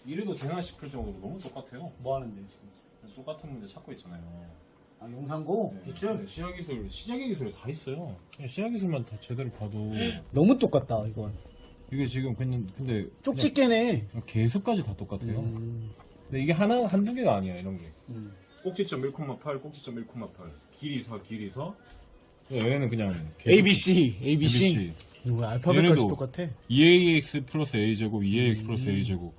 이래도 되나 싶을 정도로 너무 똑같아요. 뭐 하는데 지금? 똑같은 문제 찾고 있잖아요. 아 용산고 네, 기출? 네, 시작의 기술이 다 있어요. 그냥 시작 기술만 다 제대로 봐도 너무 똑같다 이건. 이게 지금 근데 쪽집게네. 그냥 개수까지 다 똑같아요. 근데 이게 한두 개가 아니야 이런 게. 꼭지점 1,8, 꼭지점 1,8, 길이 서. 얘네는 그냥 ABC. 이거 알파벳까지 얘네도 똑같아. 2ax 플러스 a제곱, 2ax 플러스 a제곱.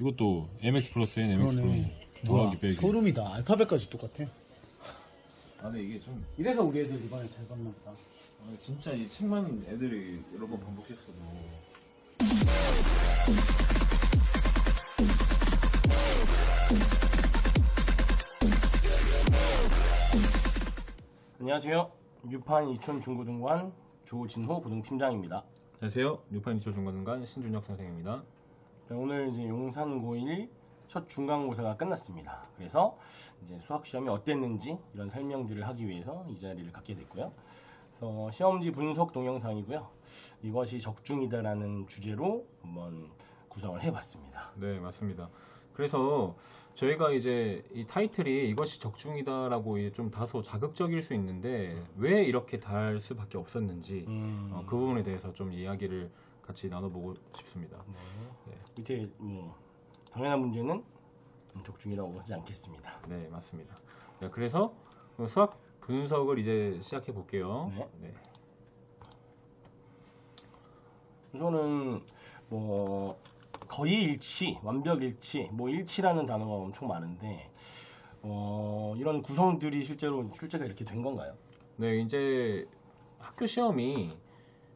이것도 mx 플러스 n, mx 플러스 n. 더하기 빼기. 소름이다. 알파벳까지 똑같아. 아, 근데 이게 좀 이래서 우리 애들 이번에 잘 봤나 보다. 진짜 이 책만 애들이 여러 번 반복했어도. 안녕하세요. 유판 이촌 중고등관 조진호 고등팀장입니다. 안녕하세요. 뉴판 이초 중고등관 신준혁 선생입니다. 네, 오늘 이제 용산 고1 첫 중간고사가 끝났습니다. 그래서 이제 수학 시험이 어땠는지 이런 설명들을 하기 위해서 이 자리를 갖게 됐고요. 그래서 시험지 분석 동영상이고요. 이것이 적중이다라는 주제로 한번 구성을 해봤습니다. 네, 맞습니다. 그래서 저희가 이제 이 타이틀이 이것이 적중이다라고 이제 좀 다소 자극적일 수 있는데 왜 이렇게 달 수밖에 없었는지 그 부분에 대해서 좀 이야기를 같이 나눠보고 싶습니다. 네. 밑에 당연한 문제는 적중이라고 하지 않겠습니다. 네, 맞습니다. 네, 그래서 수학 분석을 이제 시작해 볼게요. 네. 우선은 거의 일치, 완벽 일치, 일치라는 단어가 엄청 많은데 이런 구성들이 실제가 이렇게 된 건가요? 네, 이제 학교 시험이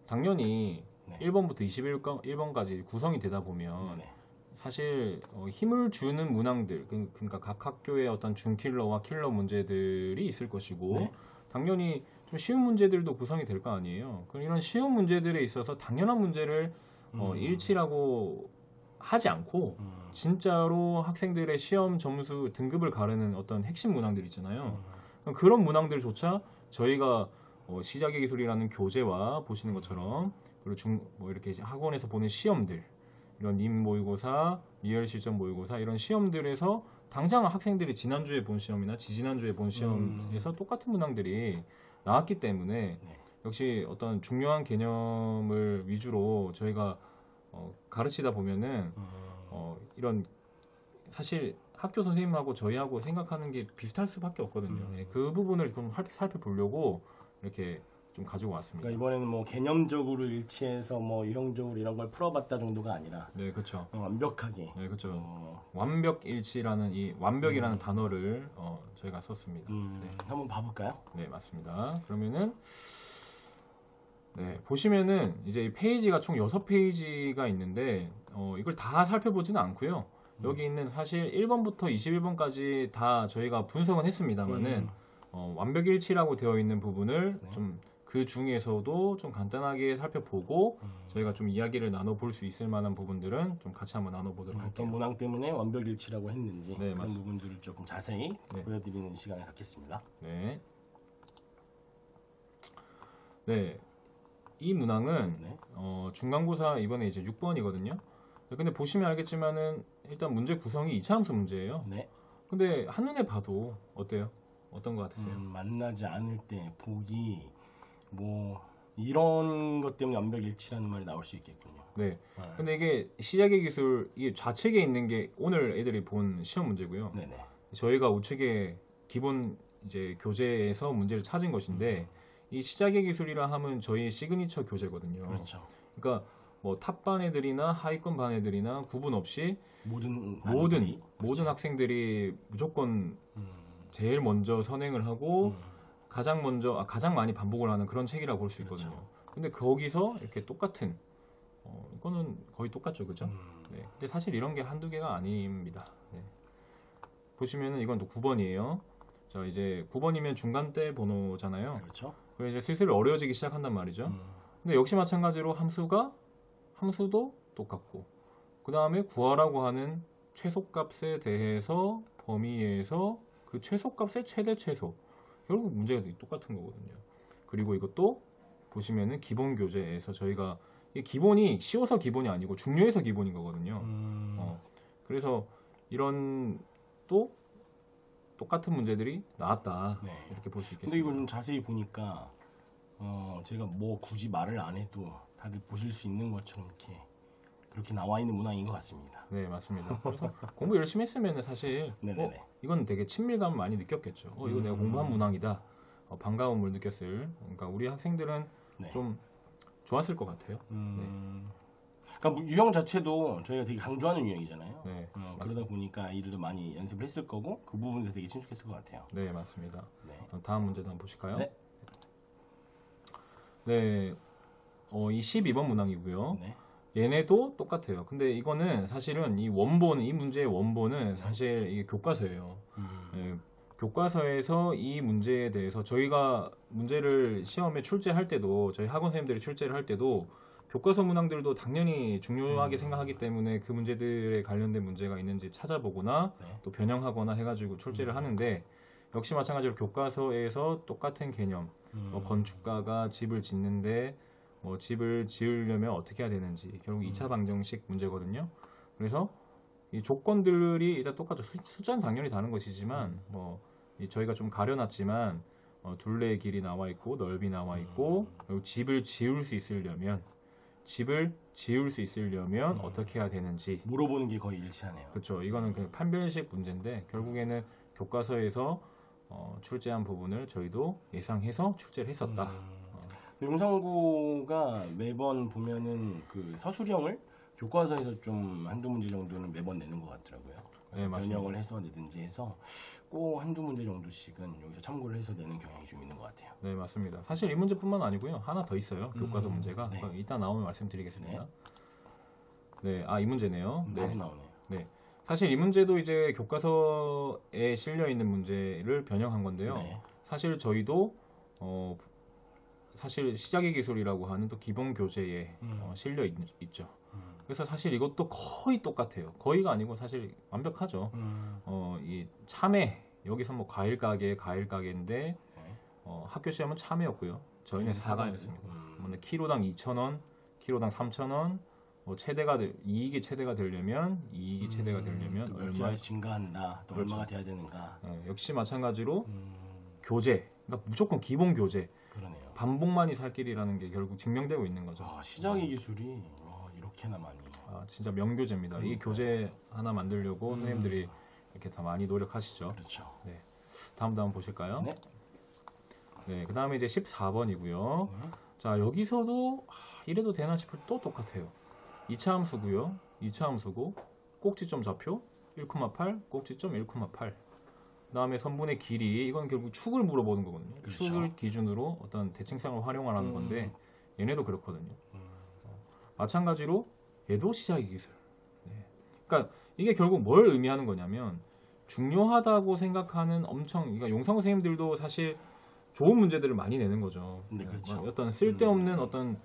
당연히 네. 1번부터 21번까지 구성이 되다 보면 네. 사실 힘을 주는 문항들, 그러니까 각 학교의 어떤 준킬러와 킬러 문제들이 있을 것이고 네. 당연히 좀 쉬운 문제들도 구성이 될 거 아니에요. 그럼 이런 쉬운 문제들에 있어서 당연한 문제를 일치라고 하지 않고 진짜로 학생들의 시험 점수 등급을 가르는 어떤 핵심 문항들 있잖아요. 그런 문항들조차 저희가 시작의 기술이라는 교재와 보시는 것처럼 그리고 이렇게 학원에서 보는 시험들, 이런 임 모의고사, 리얼 실전 모의고사 이런 시험들에서 당장 학생들이 지난주에 본 시험이나 지지난주에 본 시험에서 똑같은 문항들이 나왔기 때문에 역시 어떤 중요한 개념을 위주로 저희가 가르치다 보면은 이런 사실 학교 선생님하고 저희하고 생각하는 게 비슷할 수밖에 없거든요. 그 부분을 좀 살펴보려고 이렇게 좀 가지고 왔습니다. 그러니까 이번에는 개념적으로 일치해서 유형적으로 이런 걸 풀어봤다 정도가 아니라 네, 그렇죠. 완벽하게. 네, 그렇죠. 완벽일치라는 이 완벽이라는 단어를 저희가 썼습니다. 네. 한번 봐볼까요? 네, 맞습니다. 그러면은 네, 보시면은 이제 이 페이지가 총 6페이지가 있는데 이걸 다 살펴보지는 않고요. 여기 있는 사실 1번부터 21번까지 다 저희가 분석은 했습니다만은 완벽일치라고 되어 있는 부분을 좀 그 중에서도 좀 간단하게 살펴보고 저희가 좀 이야기를 나눠볼 수 있을 만한 부분들은 좀 같이 한번 나눠보도록 할게요. 어떤 문항 때문에 완벽일치라고 했는지 네, 그런 맞습니다. 부분들을 조금 자세히 네. 보여드리는 시간을 갖겠습니다. 네. 네. 이 문항은 네. 중간고사 이번에 이제 6번이거든요. 근데 보시면 알겠지만은 일단 문제 구성이 이차함수 문제예요. 네. 근데 한눈에 봐도 어때요? 어떤 것 같으세요? 만나지 않을 때 보기 이런 것 때문에 완벽일치라는 말이 나올 수 있겠군요. 네. 근데 이게 시작의 기술 이게 좌측에 있는 게 오늘 애들이 본 시험 문제고요. 네네. 저희가 우측에 기본 이제 교재에서 문제를 찾은 것인데 이 시작의 기술이라 하면 저희 시그니처 교재거든요. 그렇죠. 그러니까 탑반 애들이나 하위권 반 애들이나 구분 없이 모든 학생들이 무조건 제일 먼저 선행을 하고 가장 많이 반복을 하는 그런 책이라고 볼 수 있거든요. 그렇죠. 근데 거기서 이렇게 똑같은 이거는 거의 똑같죠, 그죠? 네. 근데 사실 이런 게 한두 개가 아닙니다. 네. 보시면은 이건 또 9번이에요. 자, 이제 9번이면 중간대 번호잖아요. 그렇죠. 그래서 이제 슬슬 어려워지기 시작한단 말이죠. 근데 역시 마찬가지로 함수도 똑같고 그 다음에 구하라고 하는 최소값에 대해서 범위에서 그 최소값의 최대 최소 결국 문제가 똑같은 거거든요. 그리고 이것도 보시면은 기본 교재에서 저희가 이 기본이 쉬워서 기본이 아니고 중요해서 기본인 거거든요. 그래서 이런 또 똑같은 문제들이 나왔다. 네. 이렇게 볼 수 있겠습니다. 근데 이거 좀 자세히 보니까 제가 뭐 굳이 말을 안 해도 다들 보실 수 있는 것처럼 이렇게 그렇게 나와 있는 문항인 것 같습니다. 네, 맞습니다. 그래서 공부 열심히 했으면 사실 네네네. 이건 되게 친밀감 많이 느꼈겠죠. 이거 내가 공부한 문항이다. 반가움을 느꼈을. 그러니까 우리 학생들은 네. 좀 좋았을 것 같아요. 그러니까 뭐 유형 자체도 저희가 되게 강조하는 유형이잖아요. 네, 그러다 보니까 아이들도 많이 연습을 했을 거고 그 부분에서 되게 친숙했을 것 같아요. 네, 맞습니다. 네. 다음 문제도 한번 보실까요? 네. 네, 이 12번 문항이고요. 네. 얘네도 똑같아요. 근데 이거는 사실은 이 문제의 원본은 사실 이게 교과서예요. 예, 교과서에서 이 문제에 대해서 저희가 문제를 시험에 출제할 때도 저희 학원 선생님들이 출제를 할 때도 교과서 문항들도 당연히 중요하게 생각하기 때문에 그 문제들에 관련된 문제가 있는지 찾아보거나 네. 또 변형하거나 해가지고 출제를 하는데 역시 마찬가지로 교과서에서 똑같은 개념 건축가가 집을 짓는데 집을 지으려면 어떻게 해야 되는지 결국 2차 방정식 문제거든요. 그래서 이 조건들이 일단 똑같죠. 숫자는 당연히 다른 것이지만 저희가 좀 가려놨지만 둘레의 길이 나와 있고 넓이 나와 있고 그리고 집을 지을 수 있으려면 어떻게 해야 되는지 물어보는 게 거의 일치하네요. 그렇죠. 이거는 그냥 판별식 문제인데 결국에는 교과서에서 출제한 부분을 저희도 예상해서 출제를 했었다. 용산고가 매번 보면은 그 서술형을 교과서에서 좀 한두 문제 정도는 매번 내는 것 같더라고요. 네, 맞습니다. 변형을 해서 내든지 해서 꼭 한두 문제 정도씩은 여기서 참고를 해서 내는 경향이 좀 있는 것 같아요. 네, 맞습니다. 사실 이 문제뿐만 아니고요. 하나 더 있어요. 교과서 문제가. 네. 이따 나오면 말씀드리겠습니다. 네, 이 문제네요. 바로 네. 나오네요. 네. 사실 이 문제도 이제 교과서에 실려 있는 문제를 변형한 건데요. 네. 사실 저희도 사실 시작의 기술이라고 하는 또 기본 교재에 실려 있죠. 그래서 사실 이것도 거의 똑같아요. 거의가 아니고 사실 완벽하죠. 이 참외 여기서 뭐 과일 가게인데 학교 시험은 참외였고요. 저희는 사과였습니다. 키로당 2,000원, 키로당 3,000원. 이익이 최대가 되려면 얼마 증가한다. 또 그렇죠. 얼마가 돼야 되는가. 역시 마찬가지로 교재, 그러니까 무조건 기본 교재. 그러네요. 반복만이 살 길이라는 게 결국 증명되고 있는 거죠. 시작의 기술이 이렇게나 많이. 진짜 명교재입니다. 이 교재 하나 만들려고 선생님들이 이렇게 다 많이 노력하시죠. 그렇죠. 네. 다음도 한번 보실까요? 네. 네, 그 다음에 이제 14번이고요. 자, 여기서도 이래도 되나 싶을 또 똑같아요. 2차 함수고요. 2차 함수고 꼭지점 좌표 1,8, 꼭지점 1,8. 그 다음에 선분의 길이 이건 결국 축을 물어보는 거거든요. 그렇죠. 축을 기준으로 어떤 대칭성을 활용하라는 건데 얘네도 그렇거든요. 마찬가지로 얘도 시작의 기술. 네. 그러니까 이게 결국 뭘 의미하는 거냐면 중요하다고 생각하는 그러니까 용상 선생님들도 사실 좋은 문제들을 많이 내는 거죠. 네, 그렇죠. 어떤 쓸데없는 어떤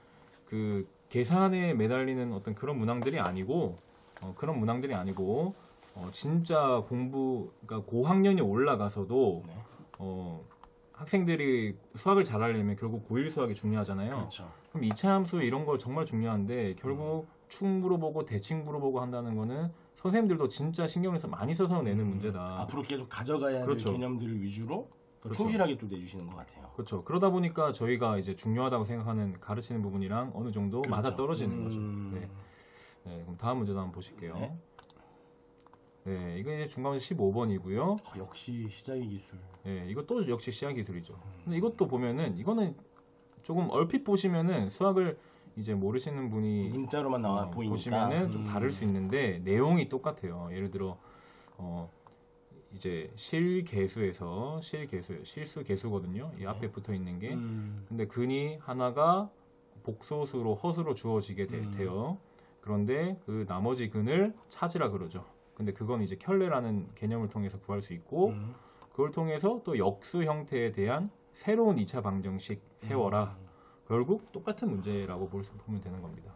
그 계산에 매달리는 어떤 그런 문항들이 아니고 진짜 그러니까 고학년이 올라가서도 네. 학생들이 수학을 잘하려면 결국 고1 수학이 중요하잖아요. 그렇죠. 그럼 2차 함수 이런 거 정말 중요한데 결국 축 물어보고 대칭 물어보고 한다는 거는 선생님들도 진짜 신경을 많이 써서 내는 문제다. 앞으로 계속 가져가야 그렇죠. 될 개념들을 위주로 그렇죠. 충실하게 또 내주시는 것 같아요. 그렇죠. 그러다 보니까 저희가 이제 중요하다고 생각하는 가르치는 부분이랑 어느 정도 그렇죠. 맞아 떨어지는 거죠. 네. 네, 그럼 다음 문제도 한번 보실게요. 네. 네, 이거 이제 중간문제 15번이고요. 역시 시작의 기술. 네, 이것도 역시 시작 기술이죠. 근데 이것도 보면은 이거는 조금 얼핏 보시면은 수학을 이제 모르시는 분이 문자로만 나와 보이니까 보시면은 좀 다를 수 있는데 내용이 똑같아요. 예를 들어 이제 실계수에서 실수 계수거든요. 이 앞에 붙어 있는 게. 근데 근이 하나가 복소수로 허수로 주어지게 돼요. 그런데 그 나머지 근을 찾으라 그러죠. 근데 그건 이제 켤레라는 개념을 통해서 구할 수 있고 그걸 통해서 또 역수 형태에 대한 새로운 2차 방정식 세워라. 결국 똑같은 문제라고 보면 되는 겁니다.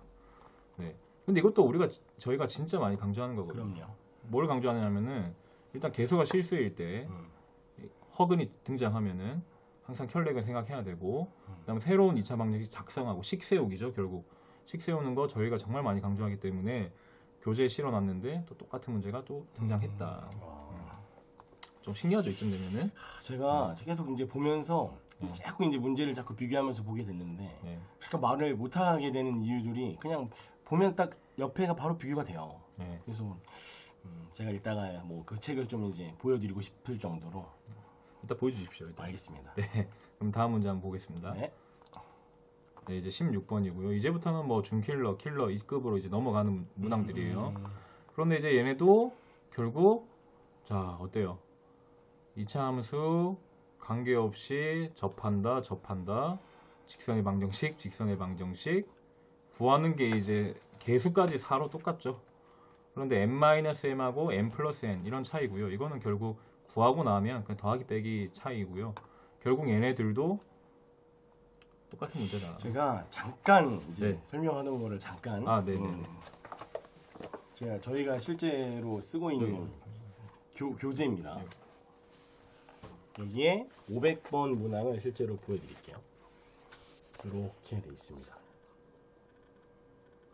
네. 근데 이것도 저희가 진짜 많이 강조하는 거거든요. 그럼요. 뭘 강조하냐면은 일단 개수가 실수일 때 허근이 등장하면은 항상 켤레근 생각해야 되고 그다음에 새로운 2차 방정식 작성하고 식 세우기죠. 결국 식 세우는 거 저희가 정말 많이 강조하기 때문에 교재에 실어놨는데 또 똑같은 문제가 또 등장했다. 좀 신기하죠 이쯤 되면은. 제가 계속 이제 보면서 자꾸 이제 문제를 자꾸 비교하면서 보게 됐는데 네. 그러니까 말을 못하게 되는 이유들이 그냥 보면 딱 옆에가 바로 비교가 돼요. 네. 그래서 제가 이따가 뭐 그 책을 좀 이제 보여드리고 싶을 정도로. 일단 보여주십시오. 일단. 알겠습니다. 네. 그럼 다음 문제 한번 보겠습니다. 네. 네, 이제 16번이고요. 이제부터는 뭐 중킬러, 킬러 2급으로 이제 넘어가는 문항들이에요. 그런데 이제 얘네도 결국 자 어때요? 2차 함수 관계없이 접한다, 직선의 방정식, 직선의 방정식 구하는 게 이제 개수까지 4로 똑같죠. 그런데 n-m하고 n 플러스 n 이런 차이고요. 이거는 결국 구하고 나면 그냥 더하기 빼기 차이고요. 결국 얘네들도 똑같은 문제다. 제가 잠깐 이제 네. 설명하는 거를 잠깐. 네네. 저희가 실제로 쓰고 있는 교재입니다. 네. 여기에 500번 문항을 실제로 보여드릴게요. 이렇게 돼 있습니다.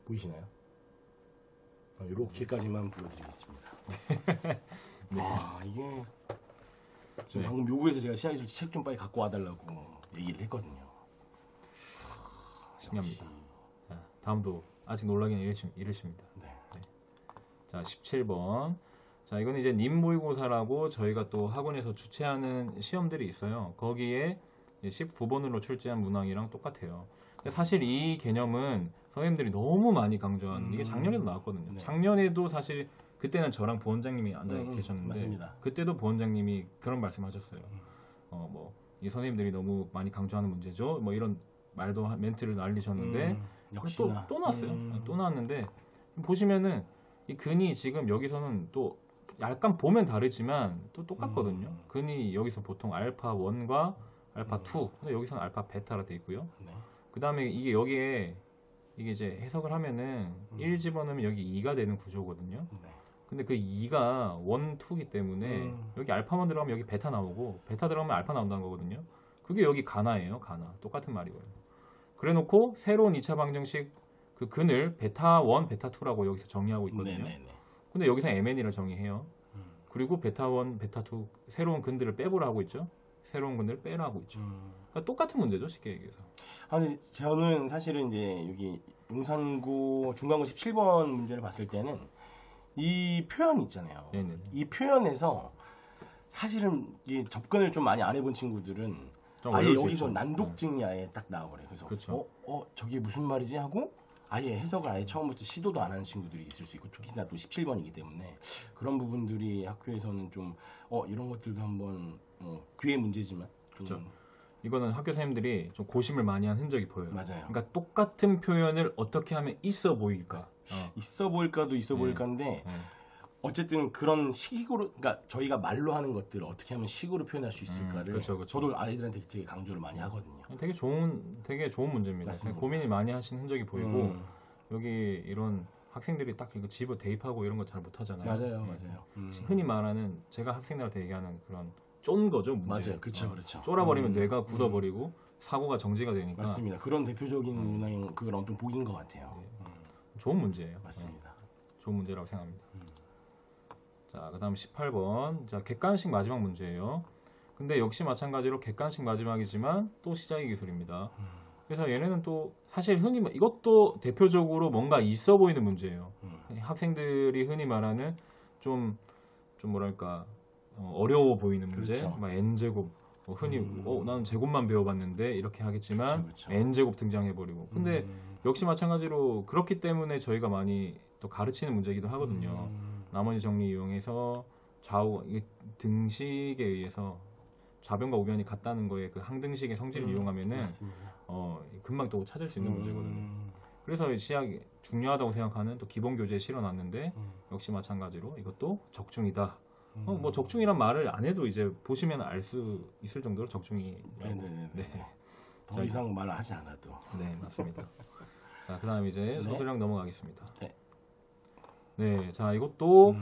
보이시나요? 이렇게까지만 보여드리겠습니다. 이게 지금 방금 요구해서 제가 시작에서 책 좀 빨리 갖고 와달라고 얘기를 했거든요. 신기합니다. 자, 다음도 아직 놀라긴 이르십니다. 네. 자, 17번. 자, 이거는 이제 님 모의고사라고 저희가 또 학원에서 주최하는 시험들이 있어요. 거기에 19번으로 출제한 문항이랑 똑같아요. 근데 사실 이 개념은 선생님들이 너무 많이 강조한 이게 작년에도 나왔거든요. 네. 작년에도 사실 그때는 저랑 부원장님이 앉아 계셨는데 맞습니다. 그때도 부원장님이 그런 말씀하셨어요. 뭐 이 선생님들이 너무 많이 강조하는 문제죠. 뭐 이런 말도 멘트를 날리셨는데 역시나 또 나왔어요. 또 나왔는데 보시면은 이 근이 지금 여기서는 또 약간 보면 다르지만 또 똑같거든요. 근이 여기서 보통 알파 1과 알파 2, 근데 여기서는 알파 베타라 돼 있고요. 네. 그 다음에 이게 여기에 이게 이제 해석을 하면은 1 집어넣으면 여기 2가 되는 구조거든요. 네. 근데 그 2가 1, 2기 때문에 여기 알파만 들어가면 여기 베타 나오고 베타 들어가면 알파 나온다는 거거든요. 그게 여기 가나예요. 가나. 똑같은 말이고요. 그래 놓고 새로운 2차 방정식 그 근을 베타 1, 베타 2라고 여기서 정의하고 있거든요. 네네네. 근데 여기서 MN이라 정의해요. 그리고 베타 1, 베타 2 새로운 근들을 빼보라 하고 있죠. 새로운 근들을 빼라 하고 있죠. 그러니까 똑같은 문제죠. 쉽게 얘기해서. 근데 저는 사실은 이제 여기 용산고 중간고 17번 문제를 봤을 때는 이 표현 있잖아요. 네네. 이 표현에서 사실은 이 접근을 좀 많이 안 해본 친구들은 좀 아예 어려울 수 여기서 있죠. 난독증이 아예 딱 나와버려요. 그래서 그렇죠. 저게 무슨 말이지 하고 아예 해석을 아예 처음부터 시도도 안 하는 친구들이 있을 수 있고 특히나 또 17번이기 때문에 그런 부분들이 학교에서는 좀 이런 것들도 한번 뒤의 문제지만 좀 그렇죠. 이거는 학교 선생님들이 좀 고심을 많이 한 흔적이 보여요. 맞아요. 그러니까 똑같은 표현을 어떻게 하면 있어 보일까. 있어 보일까도 있어 보일까인데 네. 어쨌든 그런 식으로 그러니까 저희가 말로 하는 것들을 어떻게 하면 식으로 표현할 수 있을까를 그렇죠, 그렇죠. 저도 아이들한테 되게 강조를 많이 하거든요. 되게 좋은 문제입니다. 맞습니다. 고민이 많이 하신 흔적이 보이고 여기 이런 학생들이 딱 이거 집어 대입하고 이런 거 잘 못하잖아요. 맞아요, 네. 맞아요. 흔히 말하는 제가 학생들한테 얘기하는 그런 쫀 거죠, 문제. 맞아요, 그렇죠, 그렇죠. 쫄아버리면 뇌가 굳어버리고 사고가 정지가 되니까 맞습니다. 그런 대표적인 문항인 그런 어떤 복인 것 같아요. 좋은 문제예요. 맞습니다. 좋은 문제라고 생각합니다. 자, 그다음 18번. 자, 객관식 마지막 문제예요. 근데 역시 마찬가지로 객관식 마지막이지만 또 시작의 기술입니다. 그래서 얘네는 또 사실 흔히 이것도 대표적으로 뭔가 있어 보이는 문제예요. 학생들이 흔히 말하는 좀 뭐랄까 어려워 보이는 문제, 그렇죠. 막 n제곱 흔히 나는 제곱만 배워봤는데 이렇게 하겠지만 그쵸. n제곱 등장해버리고 근데 역시 마찬가지로 그렇기 때문에 저희가 많이 또 가르치는 문제이기도 하거든요. 나머지 정리 이용해서 좌우 등식에 의해서 좌변과 우변이 같다는 거에 그 항등식의 성질을 이용하면은 맞습니다. 금방 또 찾을 수 있는 문제거든요. 그래서 시작 중요하다고 생각하는 또 기본 교재에 실어놨는데 역시 마찬가지로 이것도 적중이다. 뭐 적중이란 말을 안 해도 이제 보시면 알 수 있을 정도로 적중이. 네네네. 네. 더 이상 말을 하지 않아도. 네, 맞습니다. 자, 그다음 이제 소설형 넘어가겠습니다. 네. 네, 자 이것도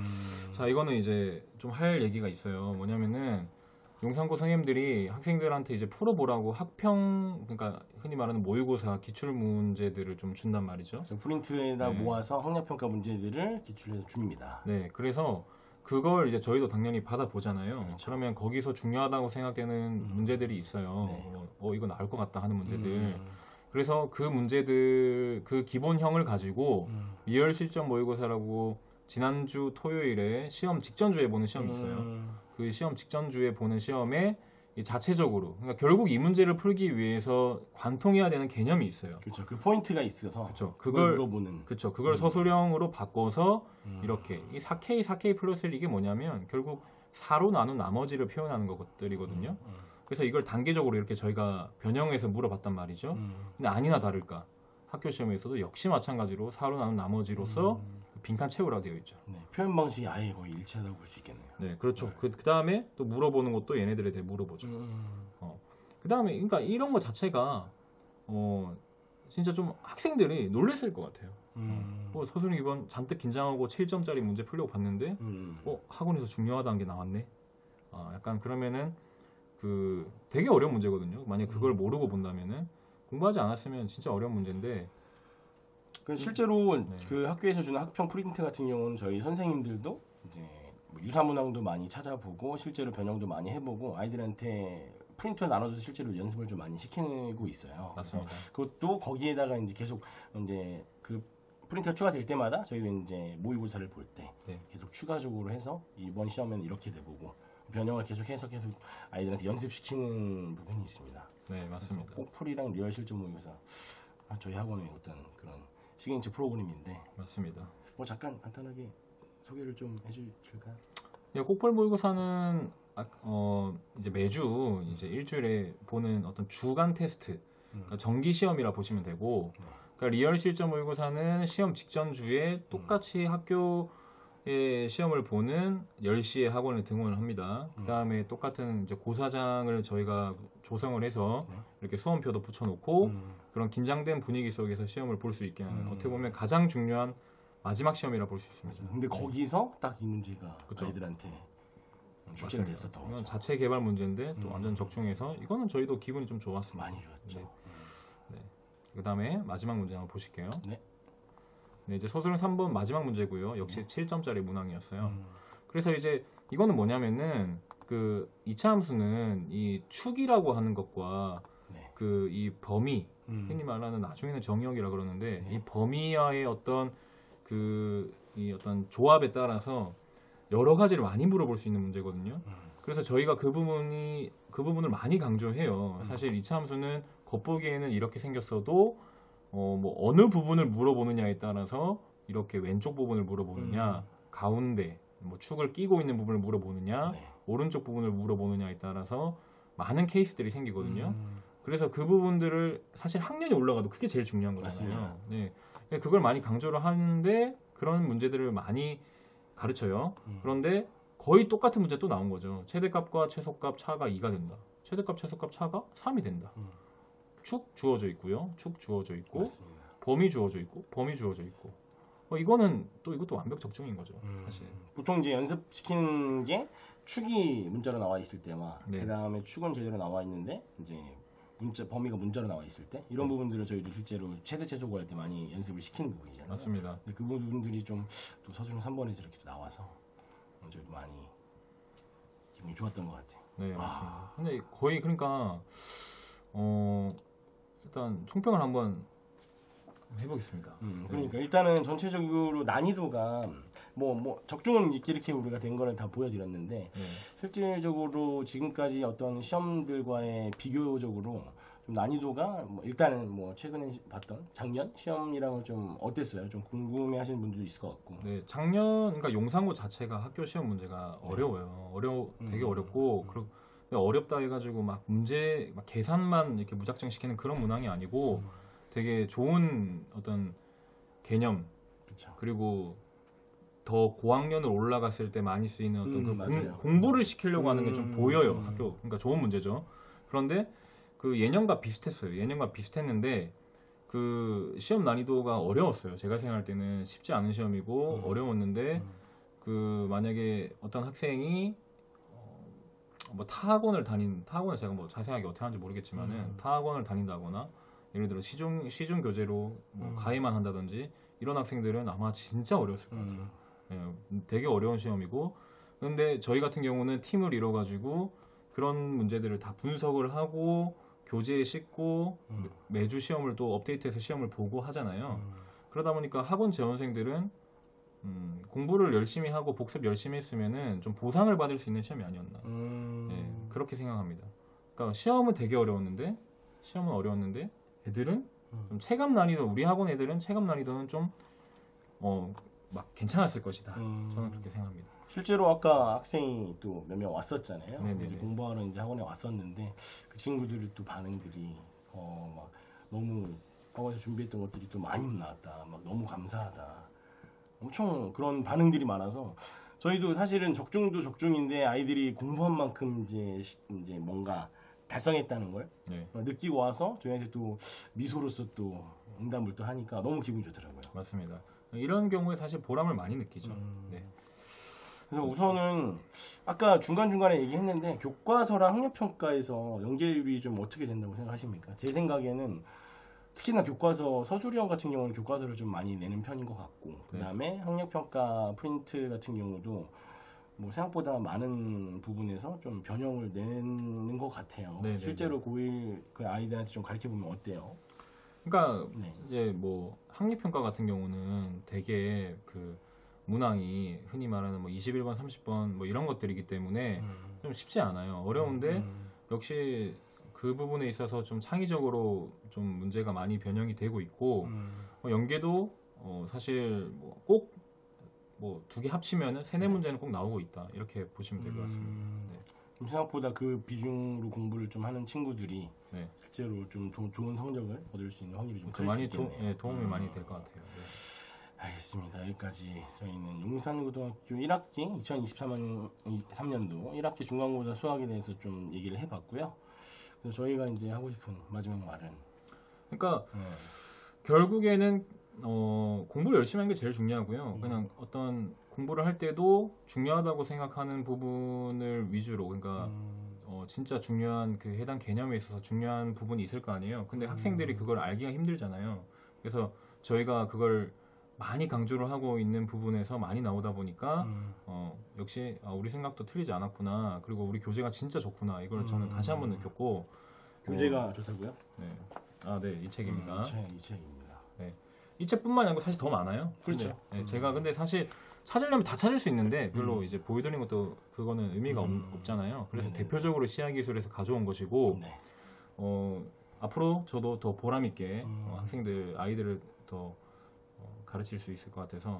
자 이거는 이제 좀 할 얘기가 있어요. 뭐냐면은 용산고 선생님들이 학생들한테 이제 풀어보라고 학평, 그러니까 흔히 말하는 모의고사 기출 문제들을 좀 준단 말이죠. 저 프린트에다 네. 모아서 학력평가 문제들을 기출해서 줍니다. 네, 그래서 그걸 이제 저희도 당연히 받아보잖아요. 그렇죠. 그러면 거기서 중요하다고 생각되는 문제들이 있어요. 네. 이거 나올 것 같다 하는 문제들. 음. 그래서 그 문제들, 그 기본형을 가지고 리얼 실전 모의고사라고 지난주 토요일에 시험 직전주에 보는 시험이 있어요. 그 시험 직전주에 보는 시험에 이 자체적으로, 그러니까 결국 이 문제를 풀기 위해서 관통해야 되는 개념이 있어요. 그렇죠. 그 포인트가 있어서 그렇죠. 그걸 물어보는. 그렇죠. 그걸 서술형으로 바꿔서 음. 이렇게 이 4K, 4K 플러스 1 이게 뭐냐면 결국 4로 나눈 나머지를 표현하는 것들이거든요. 그래서 이걸 단계적으로 이렇게 저희가 변형해서 물어봤단 말이죠. 근데 아니나 다를까 학교 시험에서도 역시 마찬가지로 4로 나눈 나머지로서 빈칸 채우라고 되어 있죠. 네, 표현 방식이 아예 거의 일치하다고 볼 수 있겠네요. 네, 그렇죠. 네. 그 다음에 또 물어보는 것도 얘네들에 대해 물어보죠. 그 다음에 그러니까 이런 것 자체가 진짜 좀 학생들이 놀랬을 것 같아요. 서술형 이번 잔뜩 긴장하고 7점짜리 문제 풀려고 봤는데 학원에서 중요하다는 게 나왔네. 약간 그러면은 그 되게 어려운 문제거든요. 만약 그걸 모르고 본다면은 공부하지 않았으면 진짜 어려운 문제인데. 그 실제로 네. 그 학교에서 주는 학평 프린트 같은 경우는 저희 선생님들도 이제 뭐 유사문항도 많이 찾아보고 실제로 변형도 많이 해보고 아이들한테 프린트를 나눠줘서 실제로 연습을 좀 많이 시키고 있어요. 맞습니다. 그것도 거기에다가 이제 계속 이제 그 프린트가 추가될 때마다 저희도 이제 모의고사를 볼 때 네. 계속 추가적으로 해서 이번 시험에는 이렇게 돼보고 변형을 계속 해서 계속 아이들한테 연습시키는 부분이 있습니다. 네, 맞습니다. 꼭풀이랑 리얼 실전 모의고사 저희 학원의 어떤 그런 시그니처 프로그램인데 맞습니다. 뭐 잠깐 간단하게 소개를 좀 해주실까요? 꼭벌 모의고사는 이제 매주 이제 일주일에 보는 어떤 주간 테스트, 그러니까 정기 시험이라 보시면 되고, 그러니까 리얼 실전 모의고사는 시험 직전 주에 똑같이 학교의 시험을 보는 10시에 학원에 등원을 합니다. 그 다음에 똑같은 이제 고사장을 저희가 조성을 해서 이렇게 수험표도 붙여놓고 그런 긴장된 분위기 속에서 시험을 볼 수 있게 하는 어떻게 보면 가장 중요한 마지막 시험이라 볼 수 있습니다. 근데 거기서 딱 이 문제가 그쵸. 아이들한테 출제가 맞습니다. 됐었던 이건 거죠. 자체 개발 문제인데 또 완전 적중해서 이거는 저희도 기분이 좀 좋았습니다. 많이 좋았죠. 네. 그 다음에 마지막 문제 한번 보실게요. 네. 네, 이제 서술형 3번 마지막 문제고요. 역시 7점짜리 문항이었어요. 음. 그래서 이제 이거는 뭐냐면은 그 이차 함수는 이 축이라고 하는 것과 네. 그 이 범위, 흔히 말하는 나중에는 정의역이라 그러는데 이 범위와의 어떤 이 어떤 조합에 따라서 여러 가지를 많이 물어볼 수 있는 문제거든요. 그래서 저희가 그 부분을 많이 강조해요. 사실 이차 함수는 겉보기에는 이렇게 생겼어도 뭐 어느 부분을 물어보느냐에 따라서 이렇게 왼쪽 부분을 물어보느냐, 가운데 뭐 축을 끼고 있는 부분을 물어보느냐, 네. 오른쪽 부분을 물어보느냐에 따라서 많은 케이스들이 생기거든요. 그래서 그 부분들을 사실 학년이 올라가도 그게 제일 중요한 거잖아요. 맞습니다. 네. 그걸 많이 강조를 하는데 그런 문제들을 많이 가르쳐요. 그런데 거의 똑같은 문제 또 나온 거죠. 최대값과 최소값 차가 2가 된다. 최대값, 최소값 차가 3이 된다. 축 주어져 있고요. 축 주어져 있고 맞습니다. 범위 주어져 있고 범위 주어져 있고 이거는 또 이것도 완벽 적중인 거죠. 사실. 보통 이제 연습시키는 게 축이 문자로 나와 있을 때와 네. 그 다음에 축은 제대로 나와 있는데 이제 범위가 문자로 나와 있을 때 이런 부분들을 저희도 실제로 최대 최소 구할 때 많이 연습을 시키는 부분이잖아요. 맞습니다. 근데 그 부분들이 좀 또 서술형 3번에서 이렇게 나와서 저희도 많이 기분이 좋았던 것 같아요. 네, 맞습니다. 근데 거의 그러니까 일단 총평을 한번 해보겠습니다. 그러니까 일단은 전체적으로 난이도가 뭐 적중은 이렇게 우리가 된 거를 다 보여드렸는데 네. 실질적으로 지금까지 어떤 시험들과의 비교적으로 좀 난이도가 일단은 뭐 최근에 봤던 작년 시험이랑은 좀 어땠어요? 좀 궁금해하시는 분들도 있을 것 같고. 네, 작년 그러니까 용산고 자체가 학교 시험 문제가 어려워요. 되게 어렵고 어렵다 해가지고 막 문제 막 계산만 이렇게 무작정 시키는 그런 문항이 아니고 되게 좋은 어떤 개념 그쵸. 그리고 더 고학년을 올라갔을 때 많이 쓰이는 어떤 그 맞아요. 공부를 시키려고 하는 게 좀 보여요. 학교 그러니까 좋은 문제죠. 그런데 그 예년과 비슷했어요. 예년과 비슷했는데 그 시험 난이도가 어려웠어요. 제가 생각할 때는 쉽지 않은 시험이고 어려웠는데 그 만약에 어떤 학생이 뭐 타학원을 제가 뭐 자세하게 어떻게 하는지 모르겠지만은 타학원을 다닌다거나 예를 들어 시중 교재로 뭐 가해만 한다든지 이런 학생들은 아마 진짜 어려웠을 것 같아요. 되게 어려운 시험이고, 근데 저희 같은 경우는 팀을 이뤄 가지고 그런 문제들을 다 분석을 하고 교재에 싣고 매주 시험을 또 업데이트해서 시험을 보고 하잖아요. 그러다 보니까 학원 재원생들은 공부를 열심히 하고 복습 열심히 했으면은 좀 보상을 받을 수 있는 시험이 아니었나. 그렇게 생각합니다. 그러니까 시험은 어려웠는데 애들은 좀 체감 난이도, 우리 학원 애들은 체감 난이도는 좀 막 괜찮았을 것이다. 저는 그렇게 생각합니다. 실제로 아까 학생이 또 몇 명 왔었잖아요. 네네네. 이제 공부하러 이제 학원에 왔었는데 그 친구들의 또 반응들이 막 너무 학원에서 준비했던 것들이 또 많이 나왔다. 막 너무 감사하다. 엄청 그런 반응들이 많아서 저희도 사실은 적중도 적중인데 아이들이 공부한 만큼 이제 뭔가 달성했다는 걸 네, 느끼고 와서 저희한테 또 미소로서 또 응답을 또 하니까 너무 기분이 좋더라고요. 맞습니다. 이런 경우에 사실 보람을 많이 느끼죠. 네. 그래서 우선은 아까 중간중간에 얘기했는데 교과서랑 학력평가에서 연계율이 좀 어떻게 된다고 생각하십니까? 제 생각에는 특히나 교과서 서술형 같은 경우는 교과서를 좀 많이 내는 편인 것 같고 그 다음에 학력평가 프린트 같은 경우도 뭐 생각보다 많은 부분에서 좀 변형을 내는 것 같아요. 네네네. 실제로 고1 그 아이들한테 좀 가르쳐 보면 어때요? 그러니까 네. 이제 뭐 학력평가 같은 경우는 되게 그 문항이 흔히 말하는 뭐 21번, 30번 뭐 이런 것들이기 때문에 좀 쉽지 않아요. 어려운데 역시 그 부분에 있어서 좀 창의적으로 좀 문제가 많이 변형이 되고 있고 연계도 사실 꼭 뭐 두 개 합치면은 세네 문제는 꼭 나오고 있다, 이렇게 보시면 될 것 같습니다. 네. 좀 생각보다 그 비중으로 공부를 좀 하는 친구들이 네. 실제로 좀 좋은 성적을 얻을 수 있는 확률이 좀 그 클 수 많이 있겠네요. 도움이 많이 될 것 같아요. 네. 알겠습니다. 여기까지 저희는 용산고등학교 1학기 2023년도 1학기 중간고사 수학에 대해서 좀 얘기를 해봤고요. 그래서 저희가 이제 하고 싶은 마지막 말은 그러니까 결국에는 공부를 열심히 하는 게 제일 중요하고요. 그냥 어떤 공부를 할 때도 중요하다고 생각하는 부분을 위주로, 그러니까 진짜 중요한 그 해당 개념에 있어서 중요한 부분이 있을 거 아니에요. 근데 학생들이 그걸 알기가 힘들잖아요. 그래서 저희가 그걸 많이 강조를 하고 있는 부분에서 많이 나오다 보니까 역시 우리 생각도 틀리지 않았구나, 그리고 우리 교재가 진짜 좋구나, 이걸 저는 다시 한번 느꼈고. 교재가 좋다고요? 네. 네, 이 책입니다. 이 책입니다. 네. 이 책뿐만이 아니고 사실 더 많아요. 그렇죠. 근데, 제가 근데 사실 찾으려면 다 찾을 수 있는데 별로 이제 보여드리는 것도 그거는 의미가 없잖아요. 그래서 대표적으로 시야기술에서 가져온 것이고, 네. 앞으로 저도 더 보람 있게 아이들을 더 가르칠 수 있을 것 같아서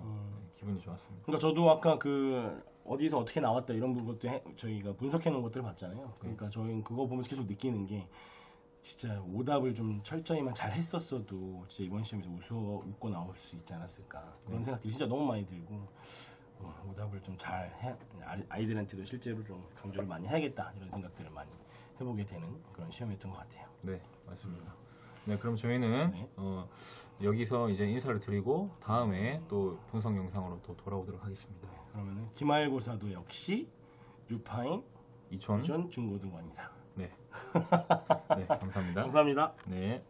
기분이 좋았습니다. 그러니까 저도 아까 그 어디서 어떻게 나왔다 이런 부분도 저희가 분석해 놓은 것들을 봤잖아요. 그러니까 저희는 그거 보면서 계속 느끼는 게 진짜 오답을 좀 철저히만 잘 했었어도 진짜 이번 시험에서 웃고 나올 수 있지 않았을까, 그런 생각들이 진짜 너무 많이 들고 오답을 좀 잘 해, 아이들한테도 실제로 좀 강조를 많이 해야겠다, 이런 생각들을 많이 해보게 되는 그런 시험이었던 것 같아요. 네, 맞습니다. 네, 그럼 저희는 여기서 이제 인사를 드리고 다음에 또 분석 영상으로 또 돌아오도록 하겠습니다. 그러면은 기말고사도 역시 유파인 이촌 이촌 중고등원이다. 네. 네, 감사합니다. 감사합니다. 네.